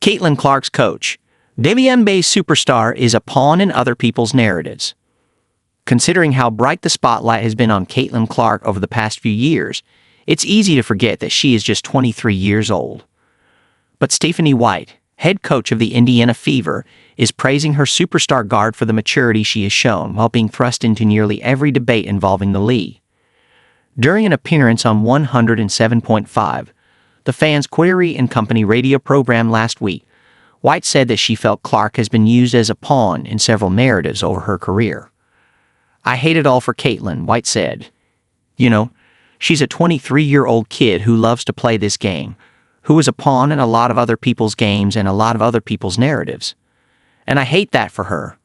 Caitlin Clark's coach. WNBA superstar is a pawn in other people's narratives. Considering how bright the spotlight has been on Caitlin Clark over the past few years, it's easy to forget that she is just 23 years old. But Stephanie White, head coach of the Indiana Fever, is praising her superstar guard for the maturity she has shown while being thrust into nearly every debate involving the league. During an appearance on 107.5, the Fans Query and Company radio program last week, White said that she felt Clark has been used as a pawn in several narratives over her career. "I hate it all for Caitlin," White said. "You know, she's a 23-year-old kid who loves to play this game, who is a pawn in a lot of other people's games and a lot of other people's narratives. And I hate that for her.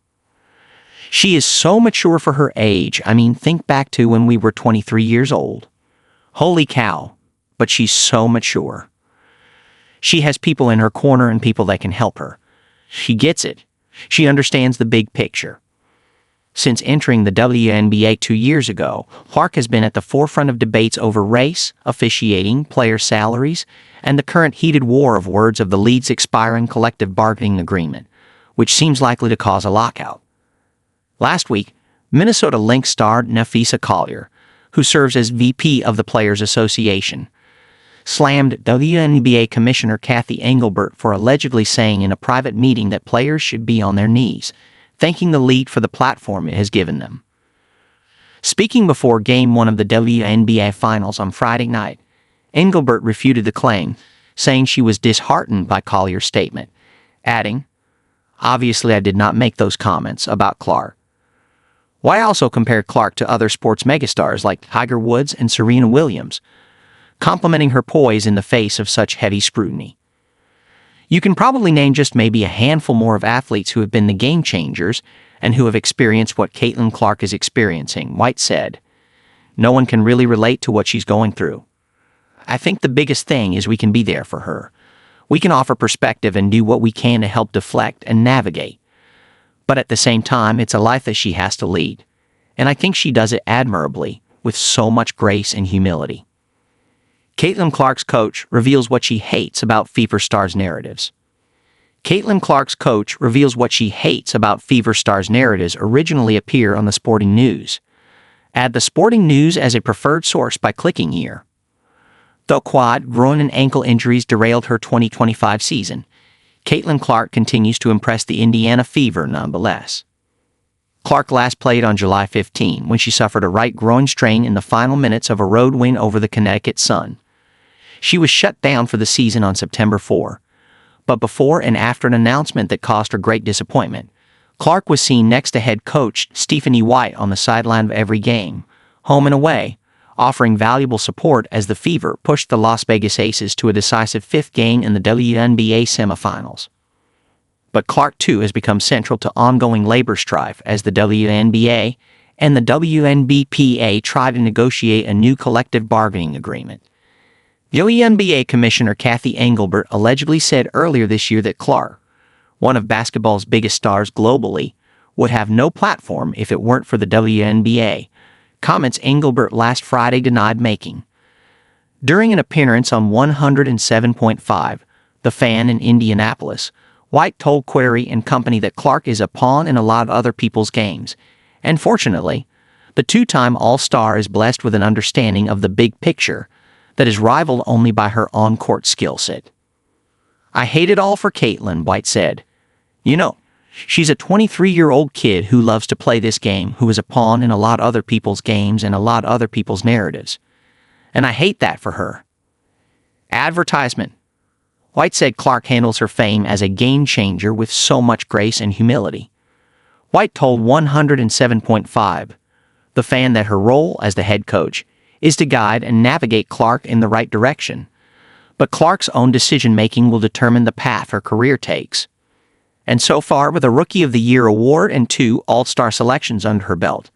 She is so mature for her age. I mean, think back to when we were 23 years old. Holy cow, but she's so mature. She has people in her corner and people that can help her. She gets it. She understands the big picture." Since entering the WNBA 2 years ago, Clark has been at the forefront of debates over race, officiating, player salaries, and the current heated war of words of the league's expiring collective bargaining agreement, which seems likely to cause a lockout. Last week, Minnesota Lynx star Napheesa Collier, who serves as VP of the Players Association, slammed WNBA Commissioner Kathy Engelbert for allegedly saying in a private meeting that players should be on their knees, thanking the league for the platform it has given them. Speaking before Game 1 of the WNBA Finals on Friday night, Engelbert refuted the claim, saying she was disheartened by Collier's statement, adding, "Obviously I did not make those comments about Clark." White also compared Clark to other sports megastars like Tiger Woods and Serena Williams, complimenting her poise in the face of such heavy scrutiny. "You can probably name just maybe a handful more of athletes who have been the game changers and who have experienced what Caitlin Clark is experiencing," White said. "No one can really relate to what she's going through. I think the biggest thing is we can be there for her. We can offer perspective and do what we can to help deflect and navigate. But at the same time, it's a life that she has to lead. And I think she does it admirably, with so much grace and humility." Caitlin Clark's coach reveals what she hates about Fever stars' narratives. Caitlin Clark's coach reveals what she hates about Fever stars' narratives originally appear on the Sporting News. Add the Sporting News as a preferred source by clicking here. Though quad, groin, and ankle injuries derailed her 2025 season, Caitlin Clark continues to impress the Indiana Fever nonetheless. Clark last played on July 15 when she suffered a right groin strain in the final minutes of a road win over the Connecticut Sun. She was shut down for the season on September 4, but before and after an announcement that caused her great disappointment, Clark was seen next to head coach Stephanie White on the sideline of every game, home and away, offering valuable support as the Fever pushed the Las Vegas Aces to a decisive fifth game in the WNBA semifinals. But Clark, too, has become central to ongoing labor strife as the WNBA and the WNBPA try to negotiate a new collective bargaining agreement. WNBA Commissioner Kathy Engelbert allegedly said earlier this year that Clark, one of basketball's biggest stars globally, would have no platform if it weren't for the WNBA, comments Engelbert last Friday denied making. During an appearance on 107.5, The Fan in Indianapolis, White told Query and Company that Clark is a pawn in a lot of other people's games, and fortunately, the two-time All-Star is blessed with an understanding of the big picture that is rivaled only by her on-court skill set. "I hate it all for Caitlin," White said. "You know, she's a 23-year-old kid who loves to play this game, who is a pawn in a lot of other people's games and a lot of other people's narratives. And I hate that for her." Advertisement. White said Clark handles her fame as a game changer with so much grace and humility. White told 107.5, The Fan, that her role as the head coach is to guide and navigate Clark in the right direction, but Clark's own decision-making will determine the path her career takes. And so far, with a Rookie of the Year award and 2 All-Star selections under her belt,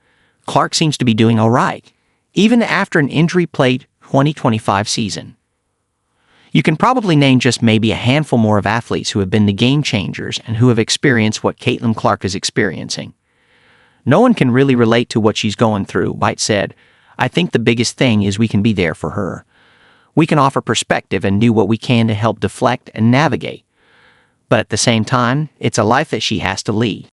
Clark seems to be doing all right, even after an injury-plagued 2025 season. You can probably name just maybe a handful more of athletes who have been the game changers and who have experienced what Caitlin Clark is experiencing. "No one can really relate to what she's going through," White said. "I think the biggest thing is we can be there for her. We can offer perspective and do what we can to help deflect and navigate. but at the same time, it's a life that she has to lead.